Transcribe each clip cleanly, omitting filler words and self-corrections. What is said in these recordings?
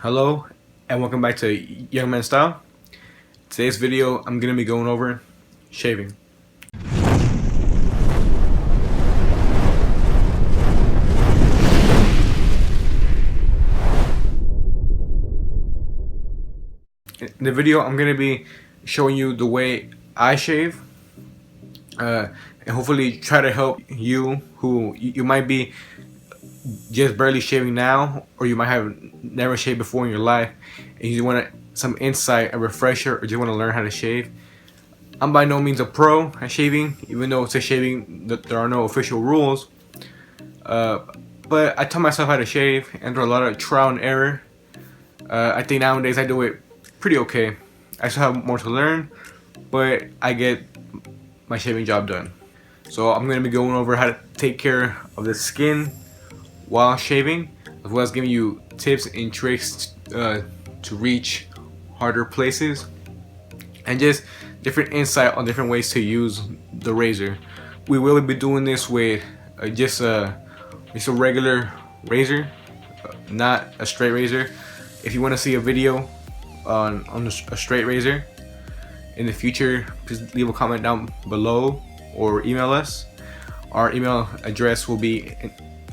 Hello and welcome back to Young Man Style. Today's video I'm going to be going over shaving. In the video I'm going to be showing you the way I shave and hopefully try to help you who you might be just barely shaving now, or you might have never shaved before in your life and you want some insight, a refresher, or just want to learn how to shave. I'm by no means a pro at shaving, even though it's a shaving that there are no official rules. But I taught myself how to shave, and through a lot of trial and error, I think nowadays I do it pretty okay. I still have more to learn, but I get my shaving job done. So I'm going to be going over how to take care of the skin while shaving, as well as giving you tips and tricks to reach harder places, and just different insight on different ways to use the razor. We will be doing this with just a regular razor, not a straight razor. If you want to see a video on a straight razor in the future, please leave a comment down below or email us. Our email address will be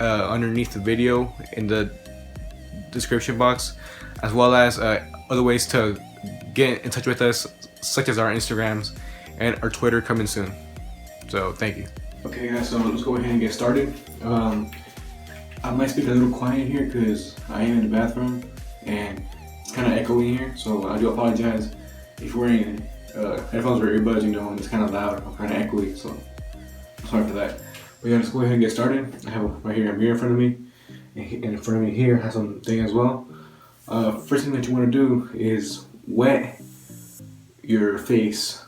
underneath the video in the description box, as well as other ways to get in touch with us, such as our Instagrams and our Twitter coming soon. So thank you. Okay guys, so let's go ahead and get started. I might speak a little quiet here because I am in the bathroom and it's kind of echoey here, so I do apologize if you're wearing headphones or earbuds, and it's kind of loud or kind of echoey, so I'm sorry for that. But yeah, let's go ahead and get started. I have right here a mirror in front of me, and in front of me here has something as well. First thing that you want to do is wet your face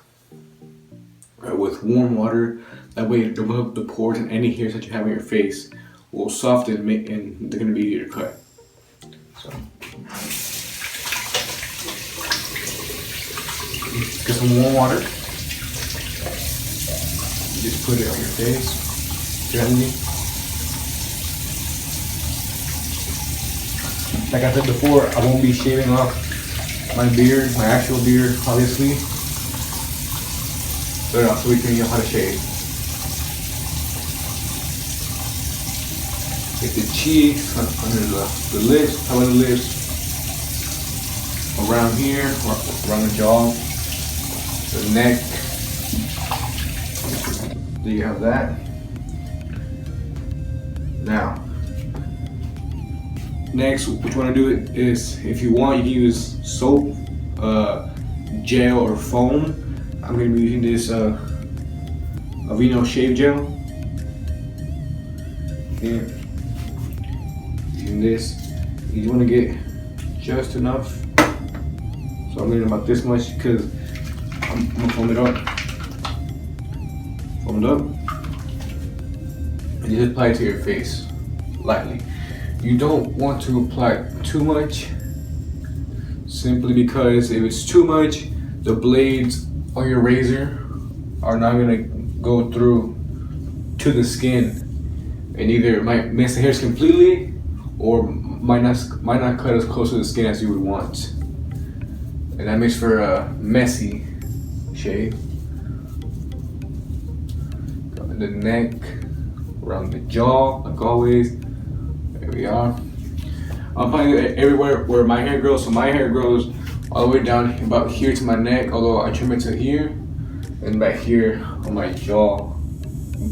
with warm water. That way the pores and any hairs that you have on your face will soften and they're going to be easier to cut. So get some warm water. Just put it on your face gently. Like I said before, I won't be shaving off my beard, my actual beard, obviously, but also we can know how to shave. Get the cheeks, under the lips, top of the lips, around here, around the jaw, the neck. There you have that. Now, next, what you want to do is, if you want, you can use soap, gel, or foam. I'm going to be using this Aveeno shave gel. Here, using this, you want to get just enough. So I'm getting about this much because I'm going to foam it up. Foam it up. And you just apply it to your face lightly. You don't want to apply too much, simply because if it's too much, the blades on your razor are not going to go through to the skin, and either it might miss the hairs completely or might not cut as close to the skin as you would want, and that makes for a messy shave. Go in the neck, around the jaw, like always. There we are. I'm applying it everywhere where my hair grows. So my hair grows all the way down about here to my neck, although I trim it to here, and back here on my jaw,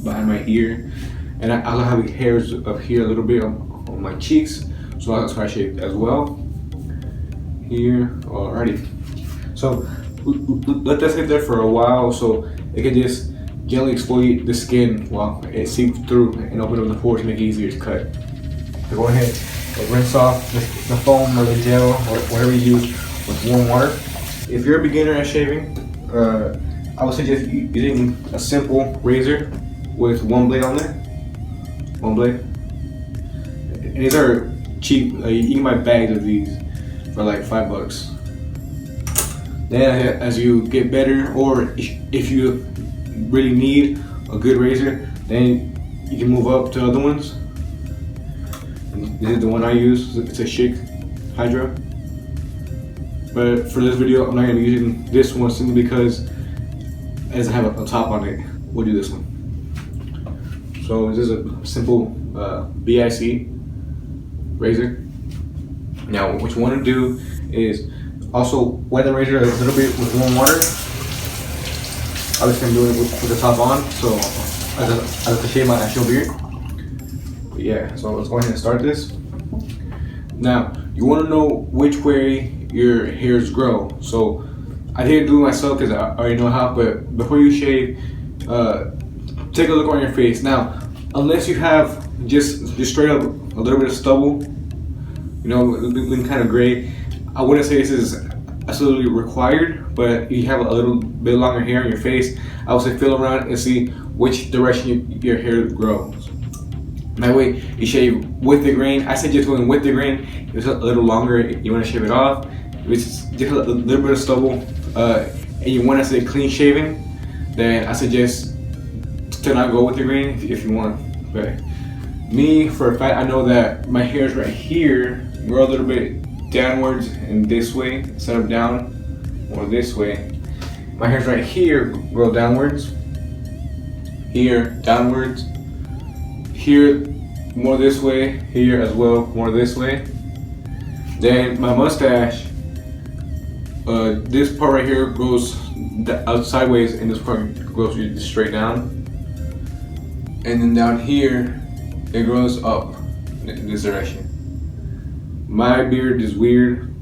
behind my ear. And I also have hairs up here a little bit on my cheeks, so that's why I shave as well. Here, alrighty. So let that sit there for a while so it can just gently exfoliate the skin while it seeps through and open up the pores to make it easier to cut. So go ahead and rinse off the foam or the gel or whatever you use with warm water. If you're a beginner at shaving, I would suggest using a simple razor with one blade on there. One blade. And these are cheap. You can buy bags of these for like $5. Then as you get better, or if you really need a good razor, then you can move up to other ones. And this is the one I use. It's a Schick Hydra. But for this video, I'm not gonna be using this one simply because it doesn't have a top on it. We'll do this one. So this is a simple BIC razor. Now what you want to do is also wet the razor a little bit with warm water. Obviously I'm doing it with the top on, so I have to shave my actual beard. But yeah, so let's go ahead and start this. Now you want to know which way your hairs grow. So I didn't do it myself because I already know how, but before you shave, take a look on your face. Now, unless you have just straight up a little bit of stubble, you know, looking kind of gray, I wouldn't say this is absolutely required, but you have a little bit longer hair on your face, I would say feel around and see which direction your hair grows. That way you shave with the grain. I suggest going with the grain. If it's a little longer, you want to shave it off. If it's just a little bit of stubble and you want to stay clean shaven, then I suggest to not go with the grain if you want. But me, for a fact, I know that my hairs right here grow a little bit downwards and this way instead of down or this way. My hairs right here grow downwards, here downwards, here more this way, here as well more this way. Then my mustache, this part right here goes out sideways and this part goes straight down. And then down here, it grows up in this direction. My beard is weird.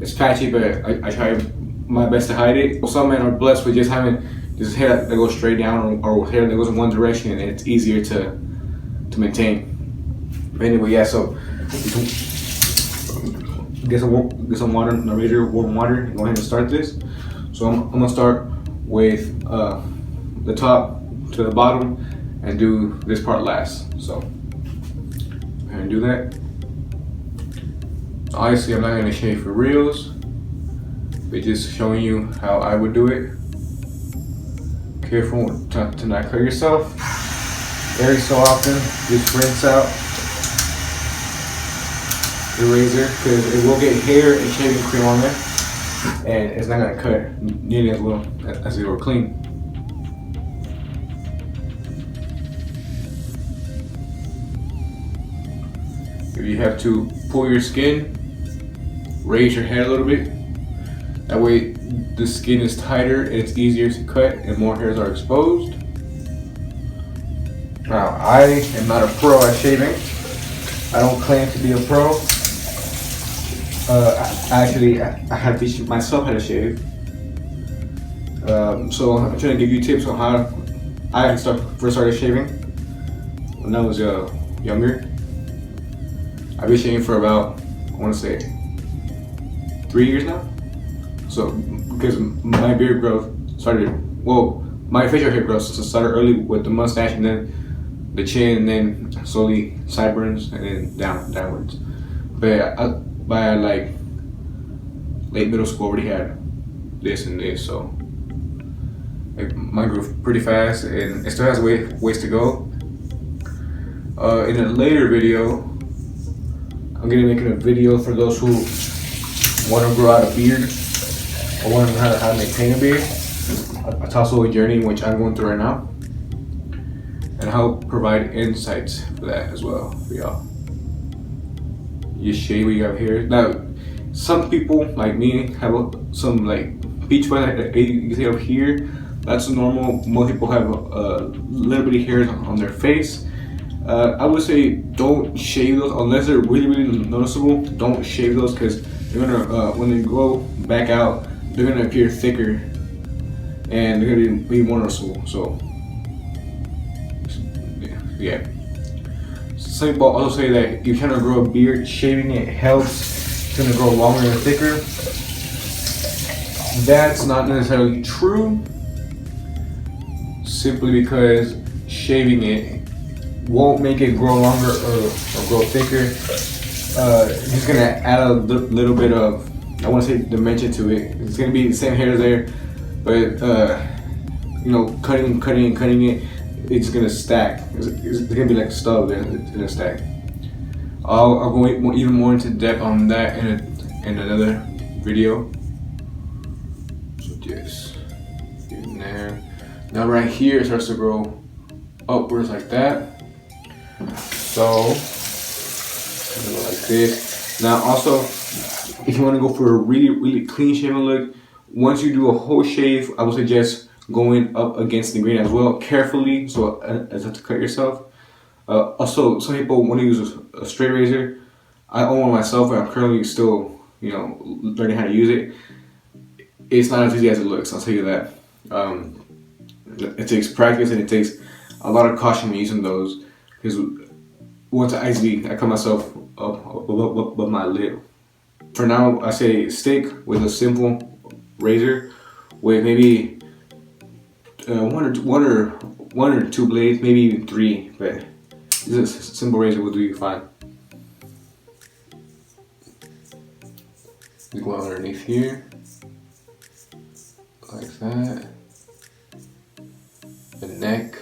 It's patchy, but I try my best to hide it. Well, some men are blessed with just having this hair that goes straight down or hair that goes in one direction, and it's easier to maintain. But anyway, yeah, so get some water in the razor, warm water, and go ahead and start this. So I'm gonna start with the top to the bottom and do this part last. So go ahead and do that. Obviously I'm not gonna shave for reals, but just showing you how I would do it. Careful to not cut yourself. Every so often, just rinse out the razor because it will get hair and shaving cream on there, and it's not gonna cut nearly as well as it were clean. If you have to pull your skin, raise your hair a little bit. That way the skin is tighter and it's easier to cut and more hairs are exposed. Now, I am not a pro at shaving. I don't claim to be a pro. I had to teach myself how to shave. So I'm trying to give you tips on how I first started shaving when I was younger. I've been shaving for about, I want to say, 3 years now. So, because my beard growth started, well, my facial hair growth started early with the mustache and then the chin and then slowly sideburns and then downwards. But by like late middle school, I already had this and this, so mine grew pretty fast and it still has ways to go. In a later video, I'm gonna be making a video for those who want to grow out a beard or want to learn how to maintain a beard. It's also a journey which I'm going through right now, and I'll provide insights for that as well for y'all. You shave what you have here. Now, some people like me have some like beach bun that you see up here. That's normal. Most people have a little bit of hairs on their face. I would say don't shave those unless they're really noticeable. Don't shave those because they're gonna when they grow back out, they're gonna appear thicker and they're gonna be more noticeable. So yeah. Some people also say that you kind of grow a beard, shaving it helps. It's gonna grow longer and thicker. That's not necessarily true. Simply because shaving it won't make it grow longer or grow thicker. Just gonna add a little bit of, I want to say, dimension to it. It's gonna be the same hair there, but you know, cutting it, it's gonna stack. It's gonna be like a stub there. It's gonna stack. I'll go even more into depth on that in another video. So just get in there. Now right here it starts to grow upwards like that. So go like this. Now also, if you want to go for a really clean shaven look, once you do a whole shave, I would suggest going up against the grain as well, carefully, so as not to cut yourself. Also, some people want to use a straight razor. I own one myself, and I'm currently still, learning how to use it. It's not as easy as it looks, I'll tell you that. It takes practice and it takes a lot of caution when using those, because once I cut myself up above my lip. For now, I say stick with a simple razor with maybe one or two blades, maybe even three, but this simple razor will do you fine. You go underneath here, like that. The neck.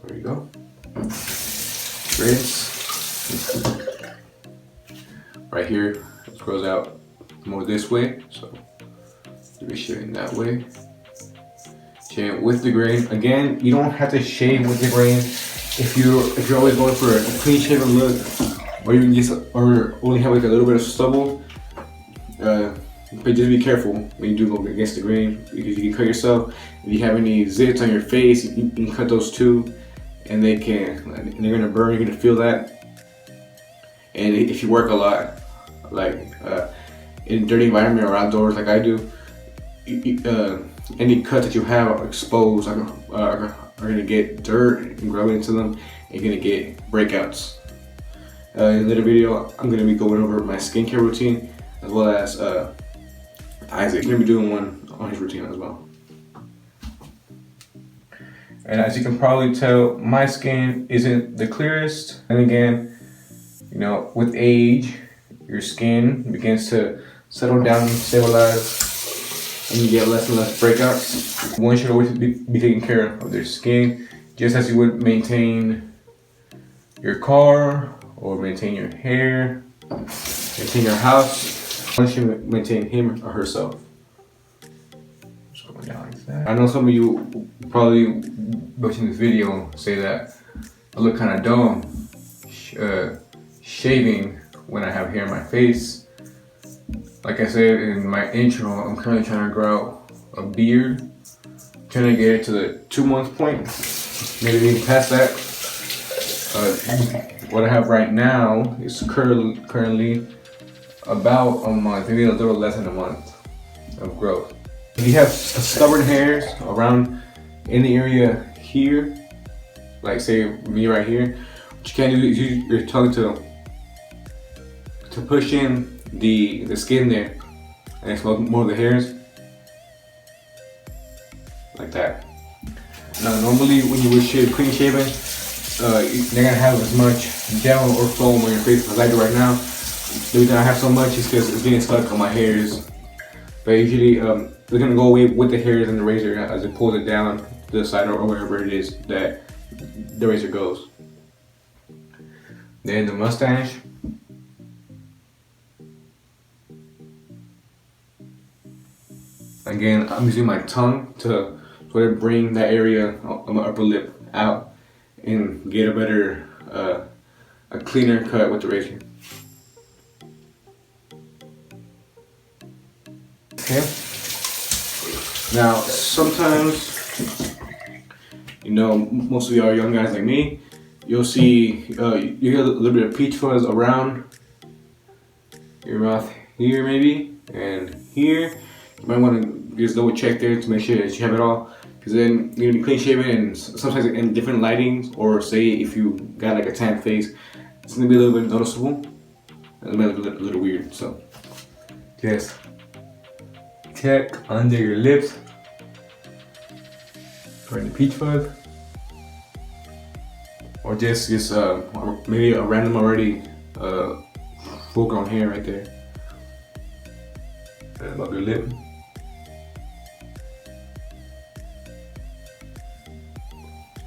There you go. Rinse. Right here, it grows out more this way, so you'll be shaving that way. Shave with the grain. Again, you don't have to shave with the grain if you're always going for a clean shaven look, or even or only have like a little bit of stubble. But just be careful when you do go against the grain, because you can cut yourself. If you have any zits on your face, you can cut those too, and they're gonna burn. You're gonna feel that. And if you work a lot, like in a dirty environment or outdoors like I do, any cuts that you have exposed are gonna get dirt and grow into them, and you're gonna get breakouts. In a later video, I'm gonna be going over my skincare routine, as well as Isaac's gonna be doing one on his routine as well. And as you can probably tell, my skin isn't the clearest. And again, with age, your skin begins to settle down, stabilize, and you get less and less breakouts. One should always be taking care of their skin, just as you would maintain your car, or maintain your hair, maintain your house. One should maintain him or herself. So going down like that. I know some of you probably watching this video say that I look kind of dumb shaving when I have hair in my face. Like I said in my intro, I'm currently trying to grow out a beard. Trying to get it to the 2-month point, maybe even past that. What I have right now is currently about a month, maybe a little less than a month of growth. If you have stubborn hairs around in the area here, like say me right here, what you can do is use your tongue to push in the skin there and expose more of the hairs, like that. Now normally when you would shave clean shaven, you're gonna have as much gel or foam on your face as I do right now. The reason I have so much is because it's getting stuck on my hairs. But usually they're gonna go away with the hairs and the razor as it pulls it down to the side or wherever it is that the razor goes. Then the mustache. Again, I'm using my tongue to sort of bring that area on my upper lip out and get a better, a cleaner cut with the razor. Okay. Now, sometimes, most of y'all young guys like me, you'll see, you get a little bit of peach fuzz around your mouth here maybe, and here. You might want to just double check there to make sure that you have it all, because then you're gonna be clean shaven, and sometimes in different lightings, or say if you got like a tan face, it's gonna be a little bit noticeable. It might look a little weird, so just check under your lips for the peach fuzz, or just maybe a random already full grown hair right there above your lip.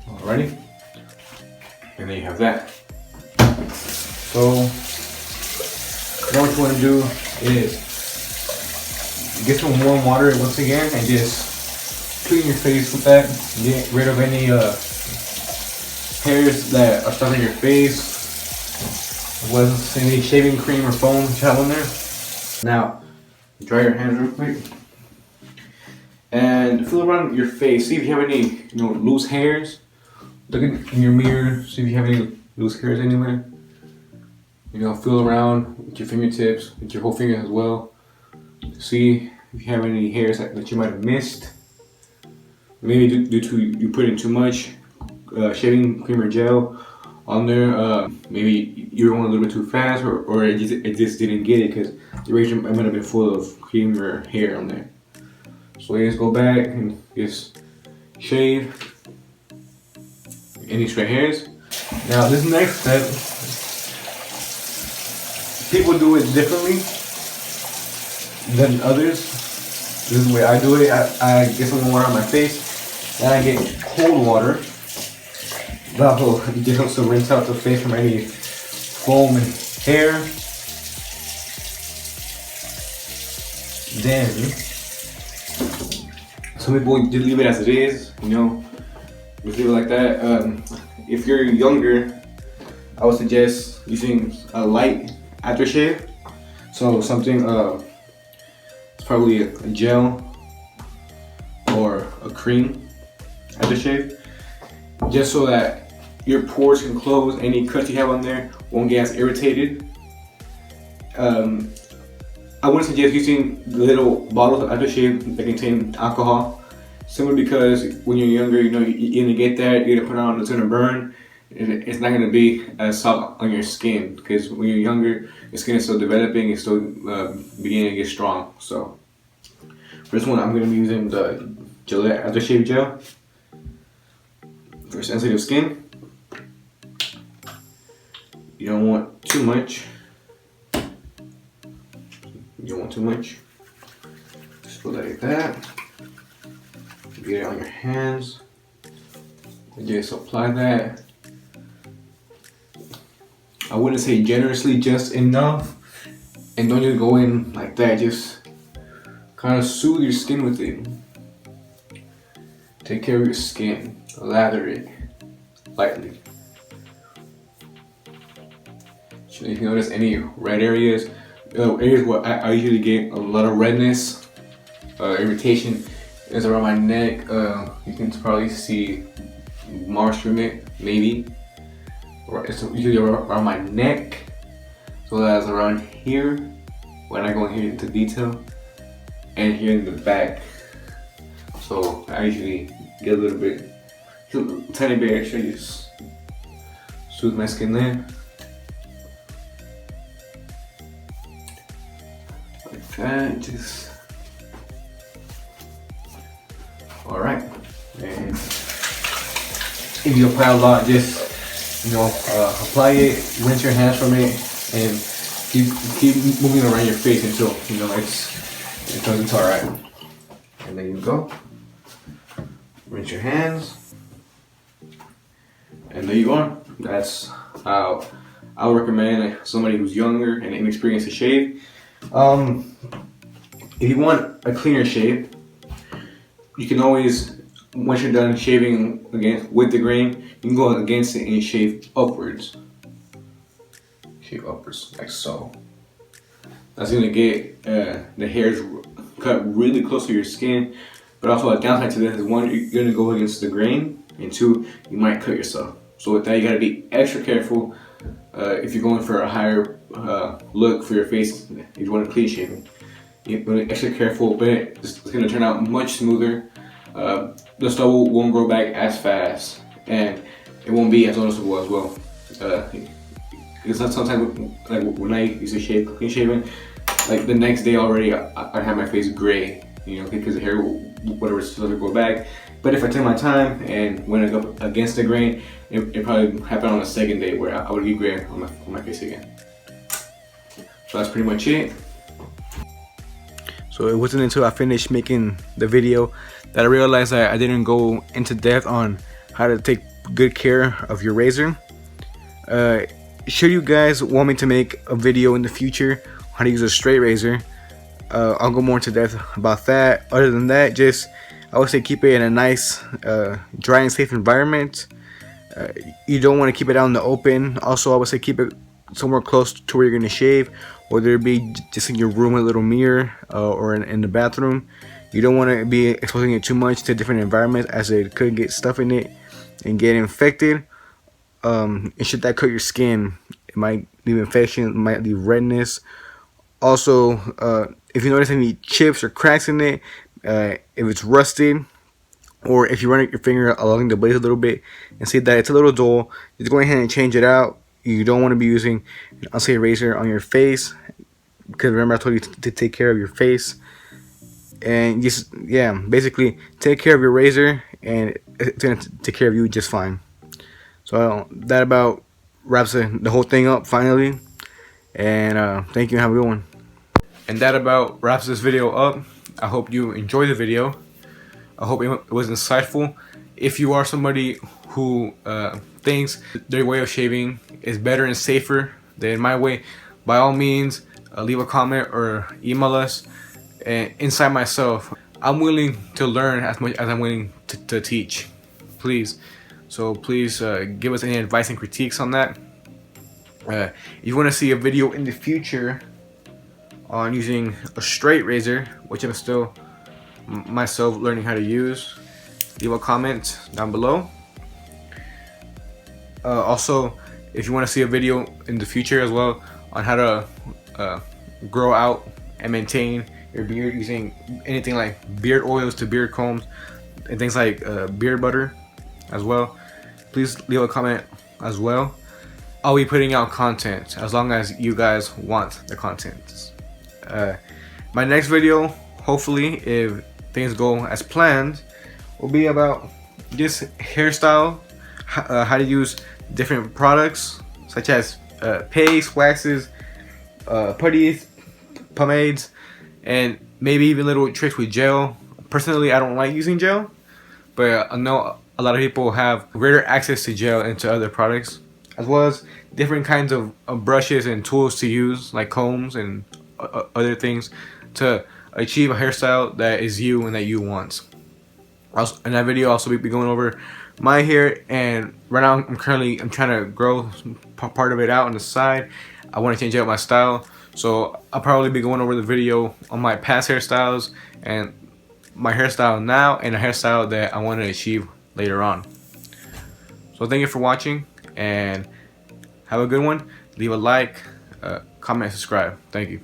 Alrighty, and there you have that. So Now what you want to do is get some warm water once again and just clean your face with that. Get rid of any hairs that are stuck on your face. Was any shaving cream or foam you have on there. Now, dry your hands real quick and feel around your face. See if you have any, loose hairs. Look in your mirror. See if you have any loose hairs anywhere. Feel around with your fingertips, with your whole finger as well. See if you have any hairs that you might have missed. Maybe due to you putting too much shaving cream or gel on there. Maybe you're going a little bit too fast, or it just didn't get it because the razor might have been full of cream or hair on there. So just go back and just shave any stray hairs. Now this next step, people do it differently than others. This is the way I do it. I get some water on my face, and I get cold water. That will just helps to rinse out the face from any foam and hair. Then some people just leave it as it is, just leave it like that. If you're younger, I would suggest using a light aftershave. So something, it's probably a gel or a cream aftershave, just so that your pores can close. Any cuts you have on there won't get as irritated. I wouldn't suggest using little bottles of aftershave that contain alcohol, simply because when you're younger, you're gonna get that, you're gonna put it on, it's gonna burn. It's not gonna be as soft on your skin, because when you're younger, your skin is still developing, it's still beginning to get strong. So for this one, I'm gonna be using the Gillette aftershave gel for sensitive skin. You don't want too much. You don't want too much. Just go like that. Get it on your hands. And just apply that. I wouldn't say generously, just enough. And don't just go in like that. Just kind of soothe your skin with it. Take care of your skin. Lather it lightly. If you notice any red areas, areas where I usually get a lot of redness, irritation, is around my neck. You can probably see marks from it, maybe. It's usually around my neck, so that's around here, when I go here into detail, and here in the back. So I usually get a little bit, tiny bit extra, just soothe my skin there. That just alright. And if you apply a lot, just apply it, rinse your hands from it, and keep moving around your face until it's alright. And there you go. Rinse your hands, and there you are. That's how I would recommend somebody who's younger and inexperienced to shave. If you want a cleaner shave, you can always, once you're done shaving again with the grain, you can go against it and shave upwards. Shave upwards, like so. That's gonna get the hairs cut really close to your skin, but also a downside to this is, one, you're gonna go against the grain, and two, you might cut yourself. So with that, you gotta be extra careful if you're going for a higher look for your face. If you want a clean shaving, you want to be extra careful, but it's going to turn out much smoother. The stubble won't grow back as fast, and it won't be as noticeable as well. Because sometimes, like when I used to shave clean shaven, like the next day already I have my face gray, because the hair, whatever, still to grow back. But if I take my time and when I go against the grain, it probably happened on the second day where I would get gray on my face again. So that's pretty much it. So it wasn't until I finished making the video that I realized that I didn't go into depth on how to take good care of your razor. Should you guys want me to make a video in the future how to use a straight razor. I'll go more into depth about that. Other than that, just I would say keep it in a nice, dry and safe environment. You don't want to keep it out in the open. Also, I would say keep it somewhere close to where you're going to shave, whether it be just in your room with a little mirror, or in the bathroom. You don't want to be exposing it too much to different environments, as it could get stuff in it and get infected. And should that cut your skin, it might leave infection, it might leave redness. Also, if you notice any chips or cracks in it, if it's rusted, or if you run your finger along the blade a little bit and see that it's a little dull, just go ahead and change it out. You don't want to be using an unsafe razor on your face, because remember I told you to take care of your face. And just, yeah, basically take care of your razor and it's gonna take care of you just fine. So that about wraps the whole thing up finally. And thank you, have a good one. And that about wraps this video up. I hope you enjoyed the video. I hope it was insightful. If you are somebody who thinks their way of shaving is better and safer than my way, by all means, leave a comment or email us. And inside myself, I'm willing to learn as much as I'm willing to teach. Please. So please give us any advice and critiques on that. If you want to see a video in the future on using a straight razor, which I'm still myself learning how to use, leave a comment down below. Also, if you want to see a video in the future as well on how to grow out and maintain your beard using anything like beard oils to beard combs and things like beard butter as well, please leave a comment as well. I'll be putting out content as long as you guys want the content. My next video, hopefully if things go as planned, will be about just hairstyle, how to use different products such as paste, waxes, putties, pomades, and maybe even little tricks with gel. Personally, I don't like using gel, but I know a lot of people have greater access to gel and to other products, as well as different kinds of brushes and tools to use, like combs and other things, to achieve a hairstyle that is you and that you want. Also, in that video, I'll also be going over my hair, and right now I'm trying to grow part of it out on the side. I want to change out my style, so I'll probably be going over the video on my past hairstyles and my hairstyle now and a hairstyle that I want to achieve later on. So thank you for watching and have a good one. Leave a like, comment, subscribe. Thank you.